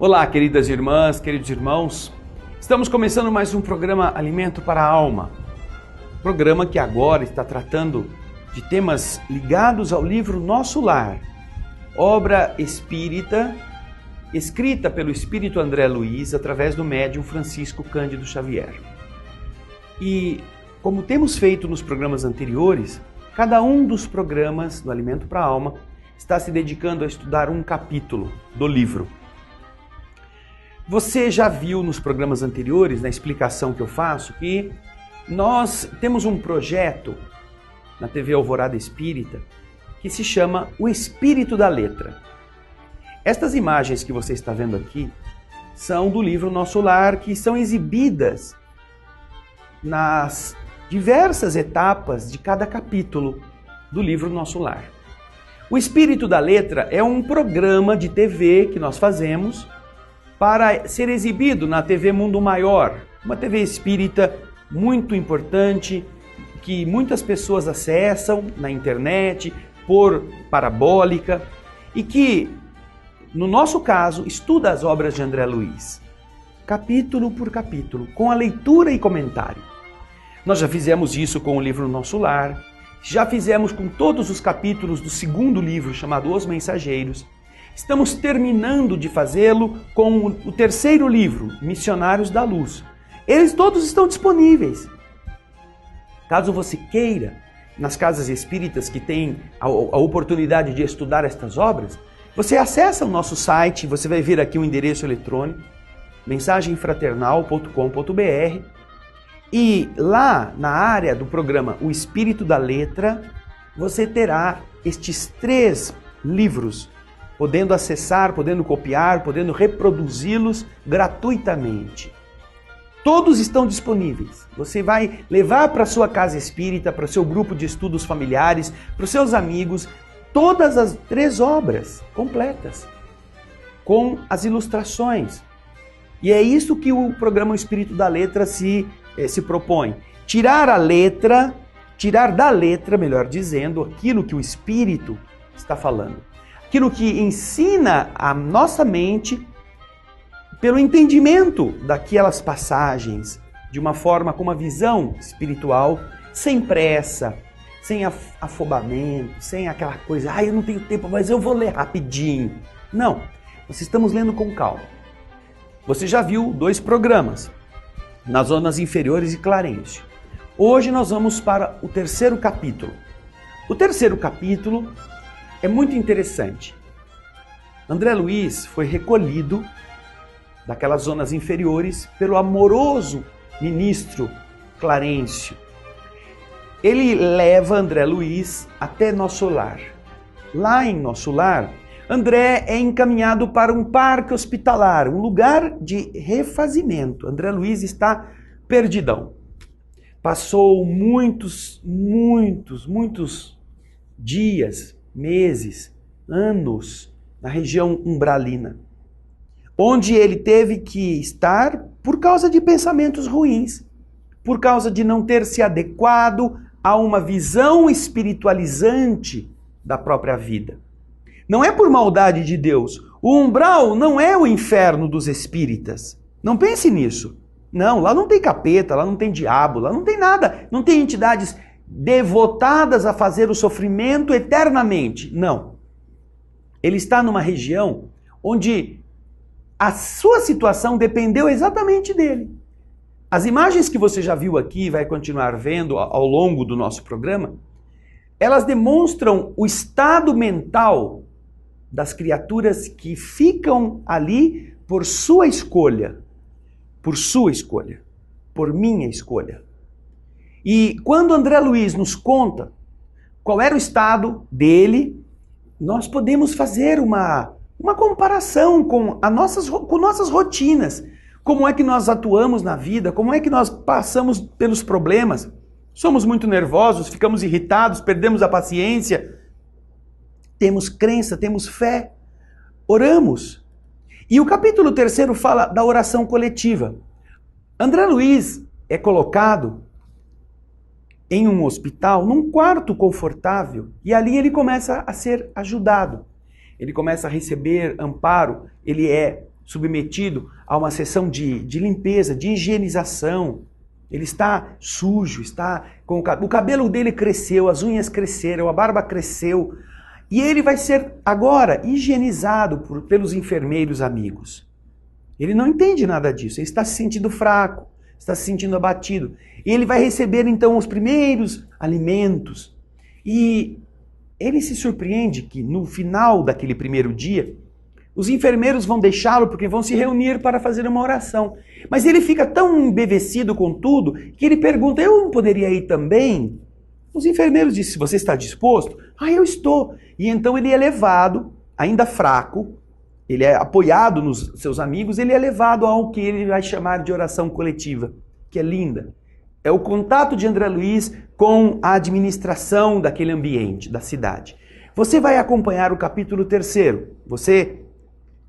Olá, queridas irmãs, queridos irmãos. Estamos começando mais um programa Alimento para a Alma. Programa que agora está tratando de temas ligados ao livro Nosso Lar, obra espírita, escrita pelo espírito André Luiz através do médium Francisco Cândido Xavier. E, como temos feito nos programas anteriores, cada um dos programas do Alimento para a Alma está se dedicando a estudar um capítulo do livro. Você já viu nos programas anteriores, na explicação que eu faço, que nós temos um projeto na TV Alvorada Espírita que se chama O Espírito da Letra. Estas imagens que você está vendo aqui são do livro Nosso Lar, que são exibidas nas diversas etapas de cada capítulo do livro Nosso Lar. O Espírito da Letra é um programa de TV que nós fazemos para ser exibido na TV Mundo Maior, uma TV espírita muito importante, que muitas pessoas acessam na internet, por parabólica, e que, no nosso caso, estuda as obras de André Luiz, capítulo por capítulo, com a leitura e comentário. Nós já fizemos isso com o livro Nosso Lar, já fizemos com todos os capítulos do segundo livro, chamado Os Mensageiros. Estamos terminando de fazê-lo com o terceiro livro, Missionários da Luz. Eles todos estão disponíveis. Caso você queira, nas casas espíritas que têm a oportunidade de estudar estas obras, você acessa o nosso site, você vai ver aqui o endereço eletrônico, mensagemfraternal.com.br, e lá na área do programa O Espírito da Letra, você terá estes 3 livros, podendo acessar, podendo copiar, podendo reproduzi-los gratuitamente. Todos estão disponíveis. Você vai levar para a sua casa espírita, para o seu grupo de estudos familiares, para os seus amigos, todas as 3 obras completas, com as ilustrações. E é isso que o programa O Espírito da Letra se propõe. Tirar da letra, melhor dizendo, aquilo que o Espírito está falando. Aquilo que ensina a nossa mente pelo entendimento daquelas passagens, de uma forma com uma visão espiritual, sem pressa, sem afobamento, sem aquela coisa, eu não tenho tempo, mas eu vou ler rapidinho. Não, nós estamos lendo com calma. Você já viu 2 programas, nas zonas inferiores e Clarencio. Hoje nós vamos para o terceiro capítulo. O terceiro capítulo é muito interessante. André Luiz foi recolhido daquelas zonas inferiores pelo amoroso ministro Clarencio. Ele leva André Luiz até Nosso Lar. Lá em Nosso Lar, André é encaminhado para um parque hospitalar, um lugar de refazimento. André Luiz está perdidão. Passou muitos dias, meses, anos na região umbralina, onde ele teve que estar por causa de pensamentos ruins, por causa de não ter se adequado a uma visão espiritualizante da própria vida. Não é por maldade de Deus. O umbral não é o inferno dos espíritas. Não pense nisso. Não, lá não tem capeta, lá não tem diabo, lá não tem nada. Não tem entidades devotadas a fazer o sofrimento eternamente. Não. Ele está numa região onde a sua situação dependeu exatamente dele. As imagens que você já viu aqui e vai continuar vendo ao longo do nosso programa, elas demonstram o estado mental das criaturas que ficam ali por sua escolha, por minha escolha. E quando André Luiz nos conta qual era o estado dele, nós podemos fazer uma comparação com nossas rotinas, como é que nós atuamos na vida, como é que nós passamos pelos problemas. Somos muito nervosos, ficamos irritados, perdemos a paciência. Temos crença, temos fé, oramos. E o capítulo 3 fala da oração coletiva. André Luiz é colocado em um hospital, num quarto confortável, e ali ele começa a ser ajudado. Ele começa a receber amparo, ele é submetido a uma sessão de limpeza, de higienização. Ele está sujo, está com o cabelo dele cresceu, as unhas cresceram, a barba cresceu. E ele vai ser agora higienizado pelos enfermeiros amigos. Ele não entende nada disso, ele está se sentindo fraco, está se sentindo abatido. E ele vai receber então os primeiros alimentos. E ele se surpreende que no final daquele primeiro dia, os enfermeiros vão deixá-lo porque vão se reunir para fazer uma oração. Mas ele fica tão embevecido com tudo que ele pergunta, eu não poderia ir também? Os enfermeiros dizem, você está disposto? Ah, eu estou. E então ele é levado, ainda fraco, ele é apoiado nos seus amigos, ele é levado ao que ele vai chamar de oração coletiva, que é linda. É o contato de André Luiz com a administração daquele ambiente, da cidade. Você vai acompanhar o capítulo 3º. Você,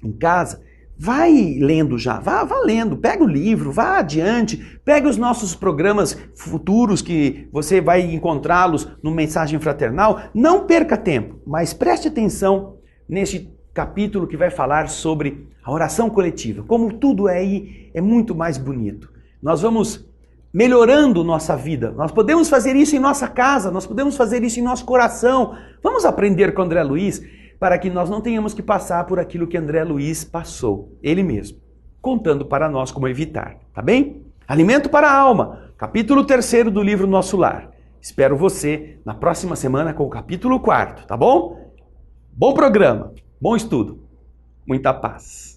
em casa, vai lendo já, vá lendo, pega o livro, vá adiante, pega os nossos programas futuros que você vai encontrá-los no Mensagem Fraternal. Não perca tempo, mas preste atenção neste capítulo que vai falar sobre a oração coletiva. Como tudo aí é muito mais bonito. Nós vamos melhorando nossa vida. Nós podemos fazer isso em nossa casa, nós podemos fazer isso em nosso coração. Vamos aprender com André Luiz para que nós não tenhamos que passar por aquilo que André Luiz passou, ele mesmo, contando para nós como evitar, tá bem? Alimento para a alma, capítulo 3º do livro Nosso Lar. Espero você na próxima semana com o capítulo 4º, tá bom? Bom programa, bom estudo, muita paz.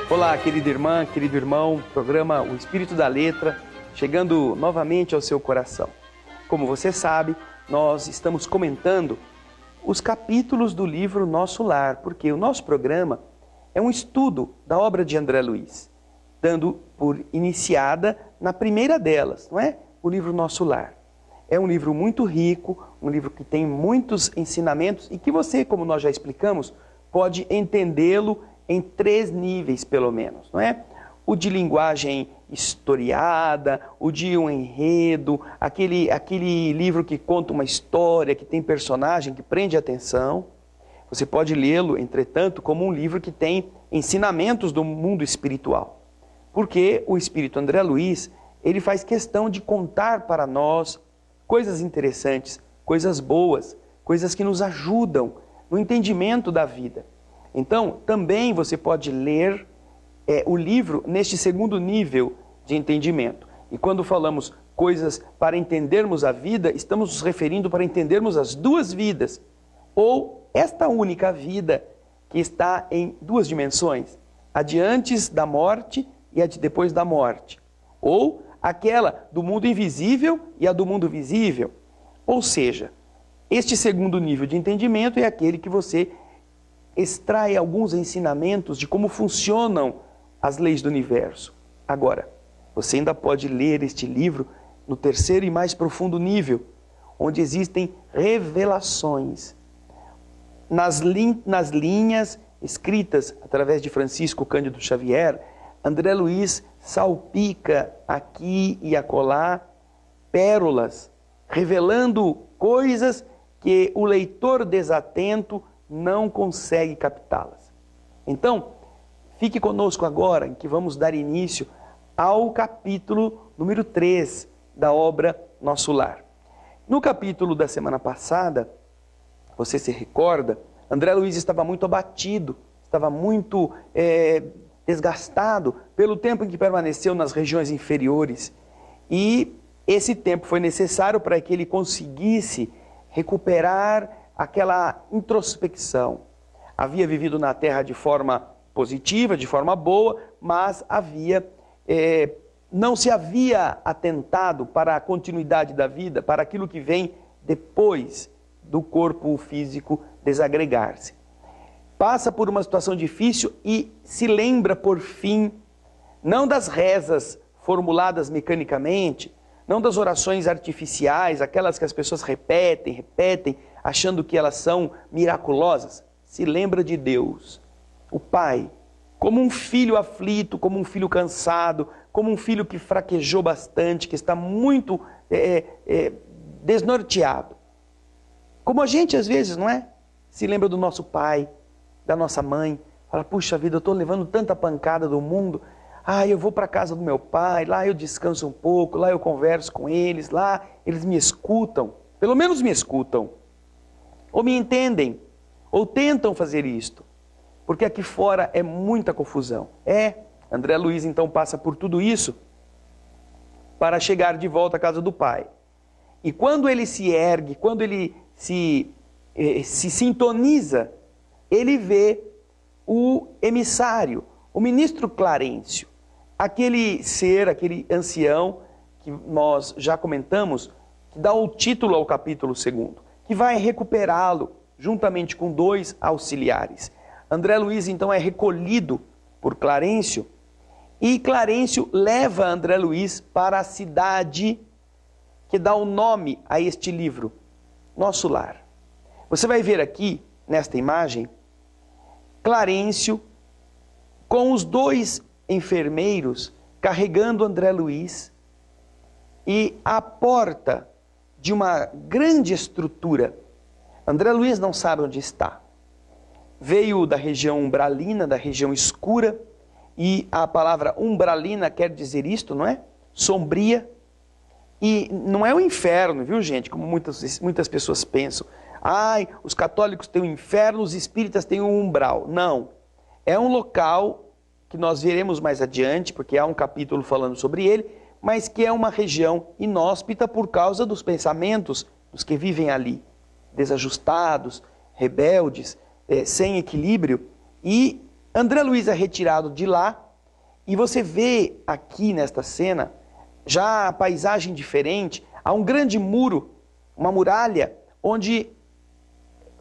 Olá, querida irmã, querido irmão, programa O Espírito da Letra, chegando novamente ao seu coração. Como você sabe, nós estamos comentando os capítulos do livro Nosso Lar, porque o nosso programa é um estudo da obra de André Luiz, dando por iniciada na primeira delas, não é? O livro Nosso Lar. É um livro muito rico, um livro que tem muitos ensinamentos e que você, como nós já explicamos, pode entendê-lo em 3 níveis, pelo menos, não é? O de linguagem historiada, o de um enredo, aquele livro que conta uma história, que tem personagem, que prende a atenção. Você pode lê-lo, entretanto, como um livro que tem ensinamentos do mundo espiritual. Porque o Espírito André Luiz, ele faz questão de contar para nós coisas interessantes, coisas boas, coisas que nos ajudam no entendimento da vida. Então, também você pode ler o livro neste segundo nível de entendimento. E quando falamos coisas para entendermos a vida, estamos nos referindo para entendermos as 2 vidas. Ou esta única vida que está em 2 dimensões. A de antes da morte e a de depois da morte. Ou aquela do mundo invisível e a do mundo visível. Ou seja, este segundo nível de entendimento é aquele que você extrai alguns ensinamentos de como funcionam as leis do universo. Agora, você ainda pode ler este livro no 3º e mais profundo nível, onde existem revelações. Nas linhas escritas através de Francisco Cândido Xavier, André Luiz salpica aqui e acolá pérolas, revelando coisas que o leitor desatento não consegue captá-las. Então, fique conosco agora, em que vamos dar início ao capítulo número 3 da obra Nosso Lar. No capítulo da semana passada, você se recorda, André Luiz estava muito abatido, estava muito desgastado pelo tempo em que permaneceu nas regiões inferiores. E esse tempo foi necessário para que ele conseguisse recuperar aquela introspecção. Havia vivido na Terra de forma positiva, de forma boa, mas não se havia atentado para a continuidade da vida, para aquilo que vem depois do corpo físico desagregar-se. Passa por uma situação difícil e se lembra, por fim, não das rezas formuladas mecanicamente, não das orações artificiais, aquelas que as pessoas repetem, achando que elas são miraculosas. Se lembra de Deus, o Pai, como um filho aflito, como um filho cansado, como um filho que fraquejou bastante, que está muito desnorteado. Como a gente às vezes, não é? Se lembra do nosso pai, da nossa mãe, fala, puxa vida, eu estou levando tanta pancada do mundo, eu vou para a casa do meu pai, lá eu descanso um pouco, lá eu converso com eles, lá eles me escutam, pelo menos me escutam, ou me entendem, ou tentam fazer isto, porque aqui fora é muita confusão. André Luiz então passa por tudo isso para chegar de volta à casa do pai. E quando ele se ergue, quando ele se sintoniza, ele vê o emissário, o ministro Clarencio, aquele ser, aquele ancião que nós já comentamos, que dá o título ao capítulo 2, que vai recuperá-lo juntamente com 2 auxiliares. André Luiz então é recolhido por Clarencio e Clarencio leva André Luiz para a cidade que dá o nome a este livro, Nosso Lar. Você vai ver aqui, nesta imagem, Clarencio com os 2 enfermeiros carregando André Luiz e à porta de uma grande estrutura. André Luiz não sabe onde está. Veio da região umbralina, da região escura, e a palavra umbralina quer dizer isto, não é? Sombria. E não é o inferno, viu gente? Como muitas pessoas pensam. Os católicos têm o inferno, os espíritas têm o umbral. Não. É um local que nós veremos mais adiante, porque há um capítulo falando sobre ele, mas que é uma região inóspita por causa dos pensamentos dos que vivem ali, desajustados, rebeldes, sem equilíbrio. E André Luiz é retirado de lá, e você vê aqui nesta cena já a paisagem diferente. Há um grande muro, uma muralha, onde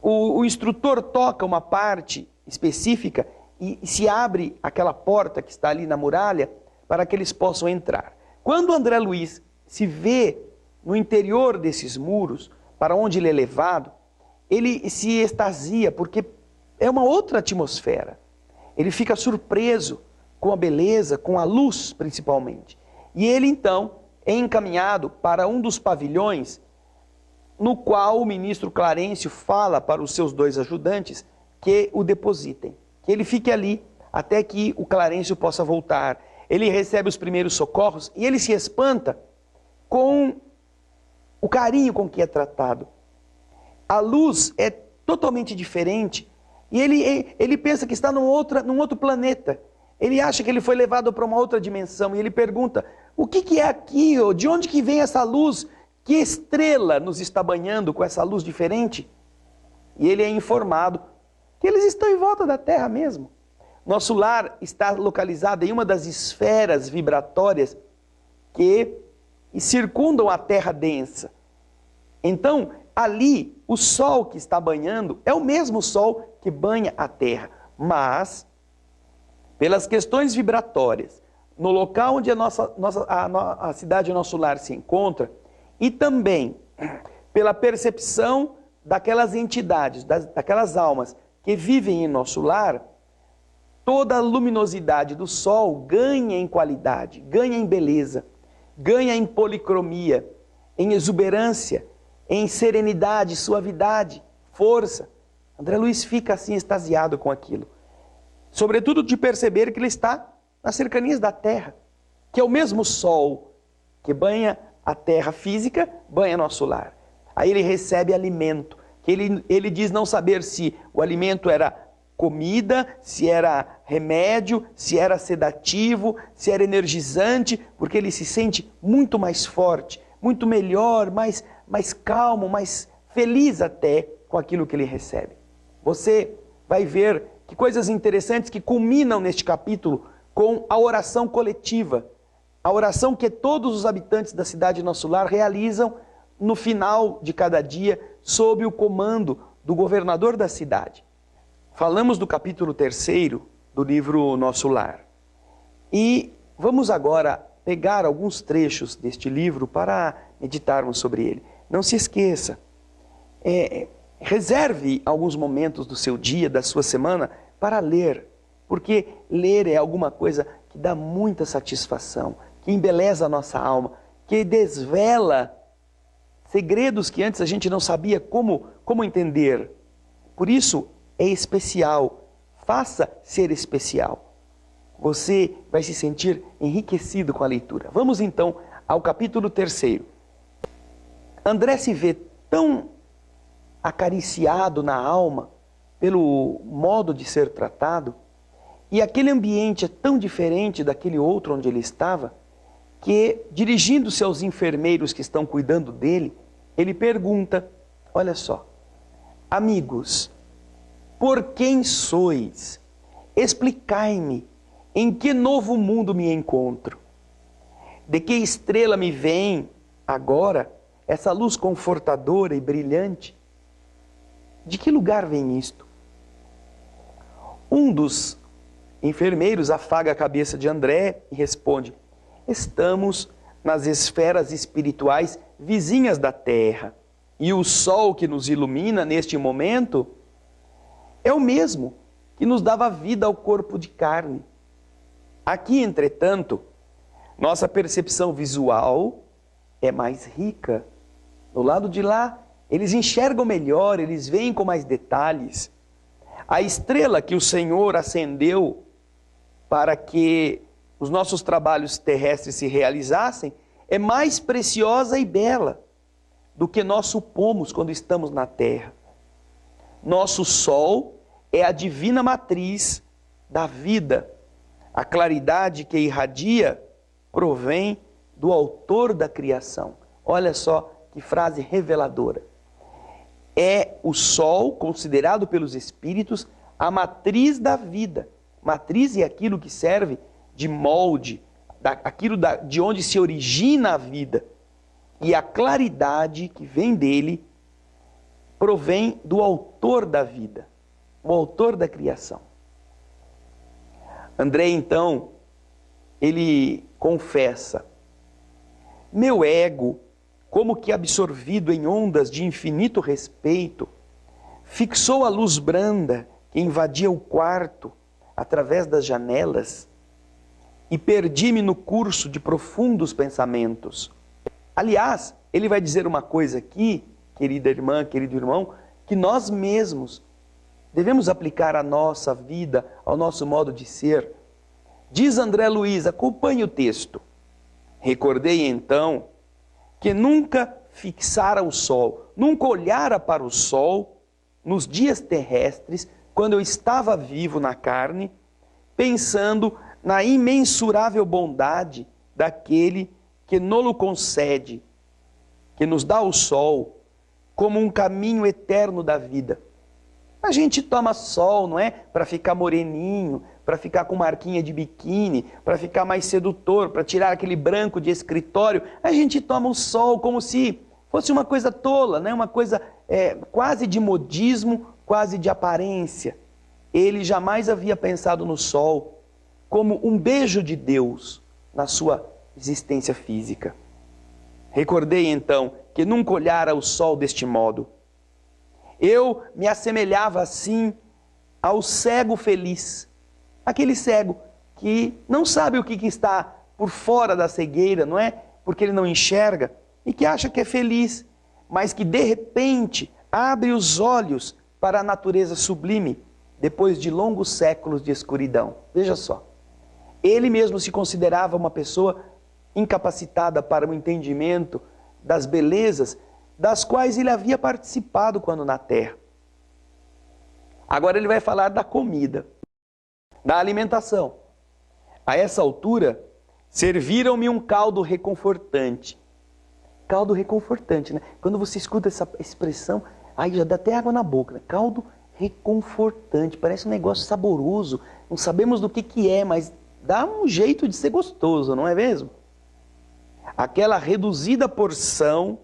o instrutor toca uma parte específica e se abre aquela porta que está ali na muralha para que eles possam entrar. Quando André Luiz se vê no interior desses muros, para onde ele é levado, ele se extasia, porque é uma outra atmosfera. Ele fica surpreso com a beleza, com a luz principalmente. E ele então é encaminhado para um dos pavilhões, no qual o ministro Clarencio fala para os seus 2 ajudantes que o depositem, que ele fique ali até que o Clarencio possa voltar. Ele recebe os primeiros socorros e ele se espanta com o carinho com que é tratado. A luz é totalmente diferente e ele pensa que está num outro planeta. Ele acha que ele foi levado para uma outra dimensão e ele pergunta, o que é aqui? De onde que vem essa luz? Que estrela nos está banhando com essa luz diferente? E ele é informado que eles estão em volta da Terra mesmo. Nosso lar está localizado em uma das esferas vibratórias que circundam a Terra densa. Então, ali, o Sol que está banhando é o mesmo Sol que banha a Terra. Mas, pelas questões vibratórias, no local onde a cidade Nosso Lar se encontra, e também pela percepção daquelas entidades, daquelas almas que vivem em nosso lar, toda a luminosidade do Sol ganha em qualidade, ganha em beleza, ganha em policromia, em exuberância, em serenidade, suavidade, força. André Luiz fica assim extasiado com aquilo. Sobretudo de perceber que ele está nas cercanias da Terra, que é o mesmo Sol que banha a Terra física, banha nosso lar. Aí ele recebe alimento, que ele diz não saber se o alimento era comida, se era remédio, se era sedativo, se era energizante, porque ele se sente muito mais forte, muito melhor, mais calmo, mais feliz até com aquilo que ele recebe. Você vai ver que coisas interessantes que culminam neste capítulo com a oração coletiva, a oração que todos os habitantes da cidade Nosso Lar realizam no final de cada dia, sob o comando do governador da cidade. Falamos do capítulo 3 do livro Nosso Lar. E vamos agora pegar alguns trechos deste livro para meditarmos sobre ele. Não se esqueça, reserve alguns momentos do seu dia, da sua semana, para ler. Porque ler é alguma coisa que dá muita satisfação, que embeleza a nossa alma, que desvela segredos que antes a gente não sabia como entender. Por isso é especial. Faça ser especial. Você vai se sentir enriquecido com a leitura. Vamos então ao capítulo 3. André se vê tão acariciado na alma pelo modo de ser tratado, e aquele ambiente é tão diferente daquele outro onde ele estava, que, dirigindo-se aos enfermeiros que estão cuidando dele, ele pergunta, olha só, amigos, por quem sois? Explicai-me, em que novo mundo me encontro? De que estrela me vem agora essa luz confortadora e brilhante? De que lugar vem isto? Um dos enfermeiros afaga a cabeça de André e responde, estamos nas esferas espirituais vizinhas da Terra, e o sol que nos ilumina neste momento é o mesmo que nos dava vida ao corpo de carne. Aqui, entretanto, nossa percepção visual é mais rica. Do lado de lá, eles enxergam melhor, eles veem com mais detalhes. A estrela que o Senhor acendeu para que os nossos trabalhos terrestres se realizassem é mais preciosa e bela do que nós supomos quando estamos na terra. Nosso sol é a divina matriz da vida. A claridade que irradia provém do autor da criação. Olha só que frase reveladora. É o sol, considerado pelos espíritos, a matriz da vida. Matriz é aquilo que serve de molde, de onde se origina a vida. E a claridade que vem dele provém do autor da vida, o autor da criação. André, então, ele confessa, meu ego, como que absorvido em ondas de infinito respeito, fixou a luz branda que invadia o quarto através das janelas e perdi-me no curso de profundos pensamentos. Aliás, ele vai dizer uma coisa aqui, querida irmã, querido irmão, que nós mesmos devemos aplicar à nossa vida, ao nosso modo de ser. Diz André Luiz, acompanhe o texto. Recordei então que nunca fixara o sol, nunca olhara para o sol nos dias terrestres, quando eu estava vivo na carne, pensando na imensurável bondade daquele que nolo concede, que nos dá o sol como um caminho eterno da vida. A gente toma sol, não é? Para ficar moreninho, para ficar com marquinha de biquíni, para ficar mais sedutor, para tirar aquele branco de escritório. A gente toma o sol como se fosse uma coisa tola, né? Uma coisa quase de modismo, quase de aparência. Ele jamais havia pensado no sol como um beijo de Deus na sua existência física. Recordei então que nunca olhara o sol deste modo. Eu me assemelhava assim ao cego feliz, aquele cego que não sabe o que está por fora da cegueira, não é? Porque ele não enxerga e que acha que é feliz, mas que de repente abre os olhos para a natureza sublime depois de longos séculos de escuridão. Veja só, ele mesmo se considerava uma pessoa incapacitada para o entendimento das belezas das quais ele havia participado quando na terra. Agora ele vai falar da comida, da alimentação. A essa altura, serviram-me um caldo reconfortante. Caldo reconfortante, né? Quando você escuta essa expressão, aí já dá até água na boca, né? Caldo reconfortante, parece um negócio saboroso, não sabemos do que é, mas dá um jeito de ser gostoso, não é mesmo? Aquela reduzida porção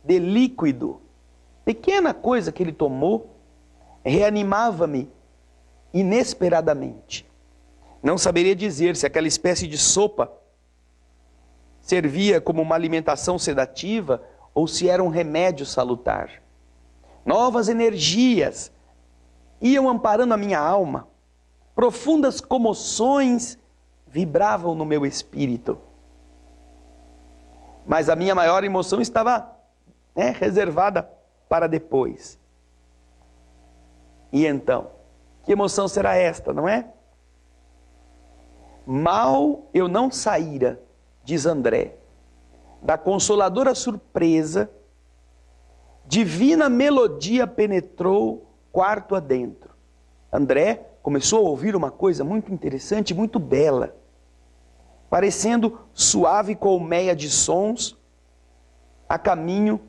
de líquido, pequena coisa que ele tomou, reanimava-me inesperadamente. Não saberia dizer se aquela espécie de sopa servia como uma alimentação sedativa ou se era um remédio salutar. Novas energias iam amparando a minha alma. Profundas comoções vibravam no meu espírito. Mas a minha maior emoção estava reservada para depois. E então, que emoção será esta, não é? Mal eu não saíra, diz André, da consoladora surpresa, divina melodia penetrou quarto adentro. André começou a ouvir uma coisa muito interessante, muito bela, parecendo suave colmeia de sons a caminho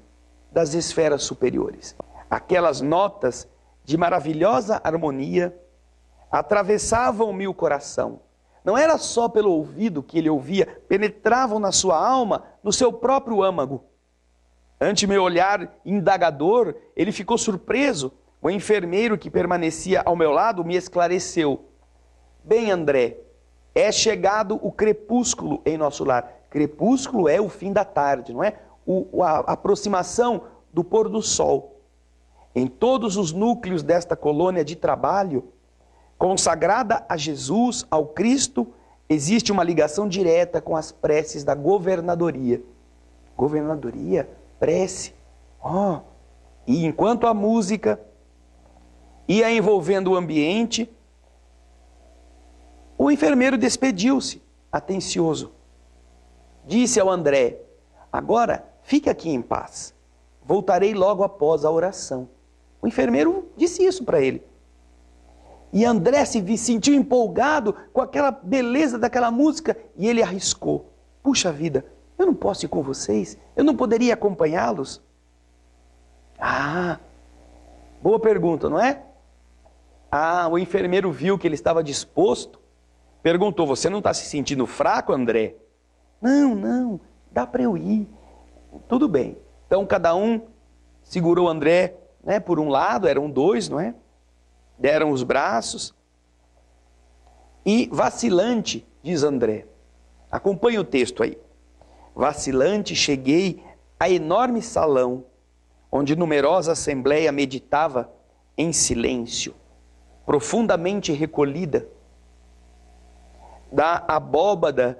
das esferas superiores. Aquelas notas de maravilhosa harmonia atravessavam-me o coração. Não era só pelo ouvido que ele ouvia, penetravam na sua alma, no seu próprio âmago. Ante meu olhar indagador, ele ficou surpreso. O enfermeiro que permanecia ao meu lado me esclareceu. Bem, André, é chegado o crepúsculo em nosso lar. Crepúsculo é o fim da tarde, não é? A aproximação do pôr do sol. Em todos os núcleos desta colônia de trabalho, consagrada a Jesus, ao Cristo, existe uma ligação direta com as preces da governadoria. Governadoria? Prece. E enquanto a música ia envolvendo o ambiente, o enfermeiro despediu-se, atencioso. Disse ao André, agora fique aqui em paz. Voltarei logo após a oração. O enfermeiro disse isso para ele. E André se sentiu empolgado com aquela beleza daquela música e ele arriscou. Puxa vida, eu não posso ir com vocês? Eu não poderia acompanhá-los? Boa pergunta, não é? O enfermeiro viu que ele estava disposto, perguntou, você não está se sentindo fraco, André? Não, dá para eu ir. Tudo bem. Então cada um segurou André, por um lado, eram dois, não é? Deram os braços. E vacilante, diz André, acompanhe o texto aí. Vacilante, cheguei a enorme salão, onde numerosa assembleia meditava em silêncio, profundamente recolhida. Da abóbada,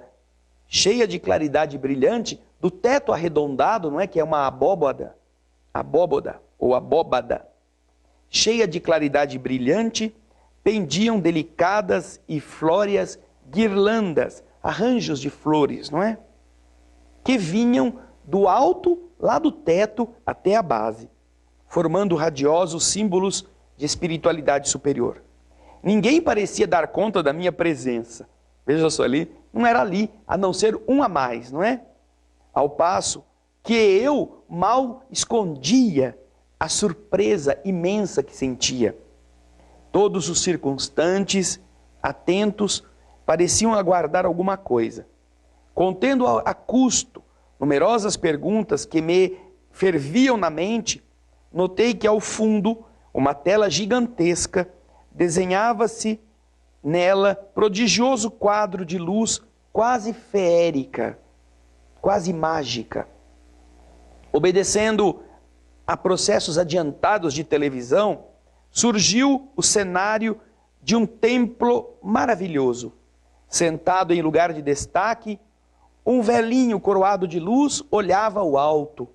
cheia de claridade brilhante, do teto arredondado, não é? Que é uma abóbada ou abóbada, cheia de claridade brilhante, pendiam delicadas e flóreas guirlandas, arranjos de flores, não é? Que vinham do alto, lá do teto, até a base, formando radiosos símbolos de espiritualidade superior. Ninguém parecia dar conta da minha presença. Veja só ali, não era ali, a não ser um a mais, não é? Ao passo que eu mal escondia a surpresa imensa que sentia. Todos os circunstantes, atentos, pareciam aguardar alguma coisa. Contendo a custo numerosas perguntas que me ferviam na mente, notei que ao fundo, uma tela gigantesca, desenhava-se nela prodigioso quadro de luz quase feérica, quase mágica. Obedecendo a processos adiantados de televisão, surgiu o cenário de um templo maravilhoso. Sentado em lugar de destaque, um velhinho coroado de luz olhava ao alto,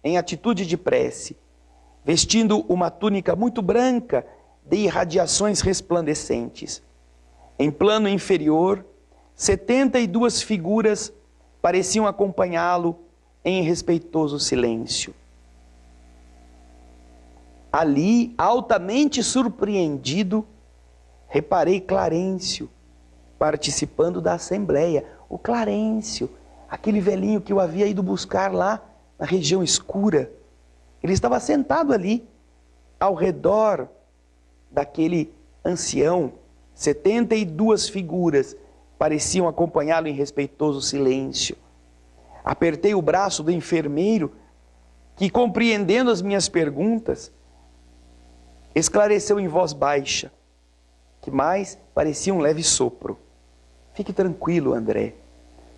em atitude de prece, vestindo uma túnica muito branca de irradiações resplandecentes. Em plano inferior, 72 figuras pareciam acompanhá-lo em respeitoso silêncio. Ali, altamente surpreendido, reparei Clarencio participando da assembleia. O Clarencio, aquele velhinho que eu havia ido buscar lá na região escura. Ele estava sentado ali, ao redor daquele ancião. 72 figuras pareciam acompanhá-lo em respeitoso silêncio. Apertei o braço do enfermeiro, que, compreendendo as minhas perguntas, esclareceu em voz baixa, que mais parecia um leve sopro. Fique tranquilo, André.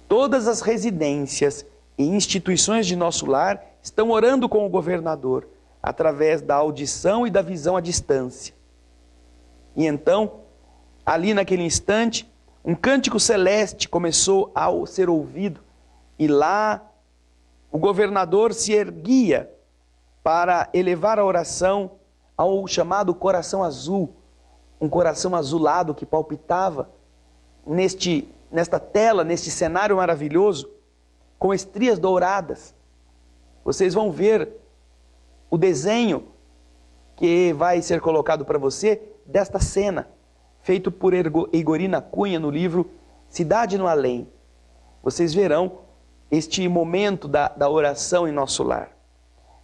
todas as residências e instituições de nosso lar estão orando com o governador, através da audição e da visão à distância. E então, ali naquele instante, um cântico celeste começou a ser ouvido, e lá o governador se erguia para elevar a oração ao chamado coração azul, um coração azulado que palpitava nesta tela, neste cenário maravilhoso, com estrias douradas. Vocês vão ver o desenho que vai ser colocado para você desta cena, feito por Igorina Cunha no livro Cidade no Além. Vocês verão este momento da oração em nosso lar.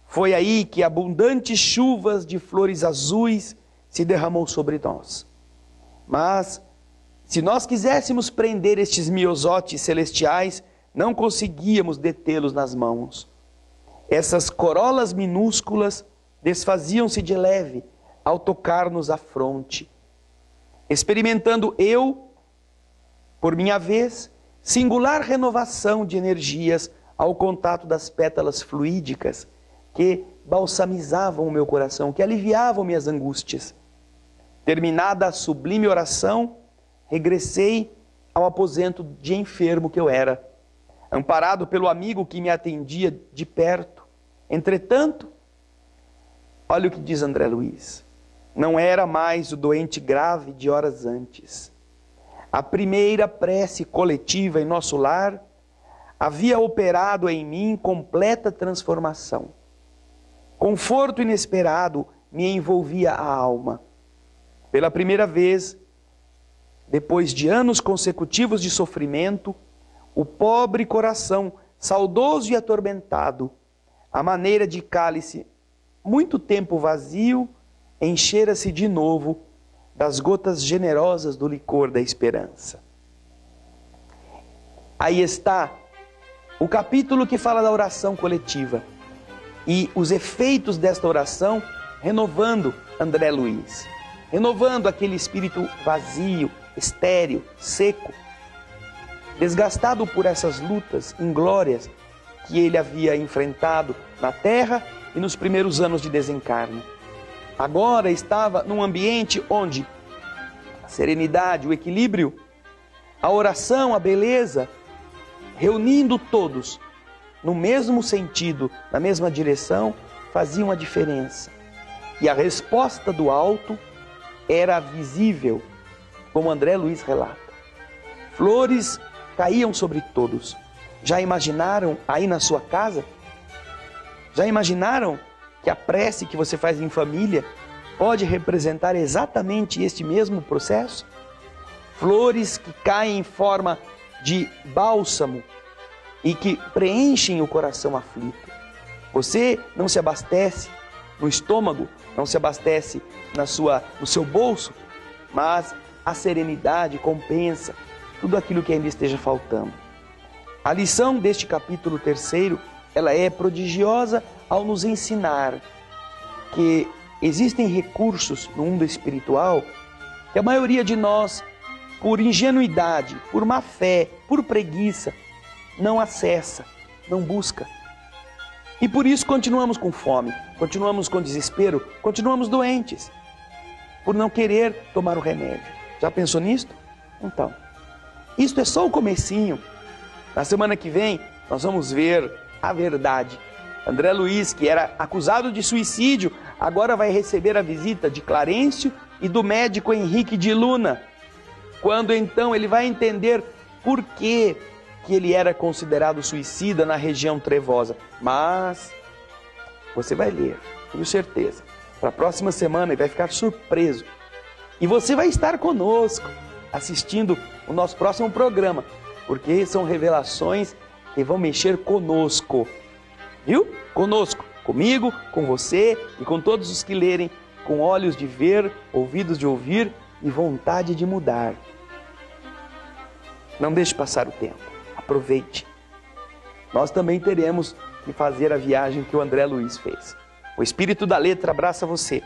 Foi aí que abundantes chuvas de flores azuis se derramou sobre nós. Mas, se nós quiséssemos prender estes miosotes celestiais, não conseguíamos detê-los nas mãos. Essas corolas minúsculas desfaziam-se de leve ao tocar-nos a fronte. Experimentando eu, por minha vez, singular renovação de energias ao contato das pétalas fluídicas que balsamizavam o meu coração, que aliviavam minhas angústias. Terminada a sublime oração, regressei ao aposento de enfermo que eu era, amparado pelo amigo que me atendia de perto. Entretanto, olha o que diz André Luiz, não era mais o doente grave de horas antes. A primeira prece coletiva em nosso lar havia operado em mim completa transformação. Conforto inesperado me envolvia a alma. Pela primeira vez, depois de anos consecutivos de sofrimento, o pobre coração, saudoso e atormentado, à maneira de cálice muito tempo vazio, enchera-se de novo das gotas generosas do licor da esperança. Aí está o capítulo que fala da oração coletiva e os efeitos desta oração renovando André Luiz, renovando aquele espírito vazio, estéril, seco, desgastado por essas lutas inglórias que ele havia enfrentado na terra e nos primeiros anos de desencarne. Agora estava num ambiente onde a serenidade, o equilíbrio, a oração, a beleza, reunindo todos no mesmo sentido, na mesma direção, faziam a diferença. E a resposta do alto era visível, como André Luiz relata. Flores caíam sobre todos. Já imaginaram aí na sua casa? Já imaginaram que a prece que você faz em família pode representar exatamente este mesmo processo? Flores que caem em forma de bálsamo e que preenchem o coração aflito. Você não se abastece no estômago, não se abastece no seu bolso, mas a serenidade compensa tudo aquilo que ainda esteja faltando. A lição deste capítulo 3, ela é prodigiosa ao nos ensinar que existem recursos no mundo espiritual que a maioria de nós, por ingenuidade, por má fé, por preguiça, não acessa, não busca. E por isso continuamos com fome, continuamos com desespero, continuamos doentes, por não querer tomar o remédio. Já pensou nisto? Então, isto é só o comecinho. Na semana que vem, nós vamos ver a verdade. André Luiz, que era acusado de suicídio, agora vai receber a visita de Clarencio e do médico Henrique de Luna. Quando então ele vai entender por que ele era considerado suicida na região trevosa. Mas você vai ler, tenho certeza. Para a próxima semana ele vai ficar surpreso. E você vai estar conosco, assistindo o nosso próximo programa, porque são revelações que vão mexer conosco. Viu? Conosco, comigo, com você e com todos os que lerem, com olhos de ver, ouvidos de ouvir e vontade de mudar. Não deixe passar o tempo, aproveite. Nós também teremos que fazer a viagem que o André Luiz fez. O Espírito da Letra abraça você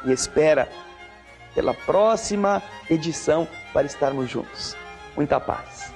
e espera pela próxima edição para estarmos juntos. Muita paz.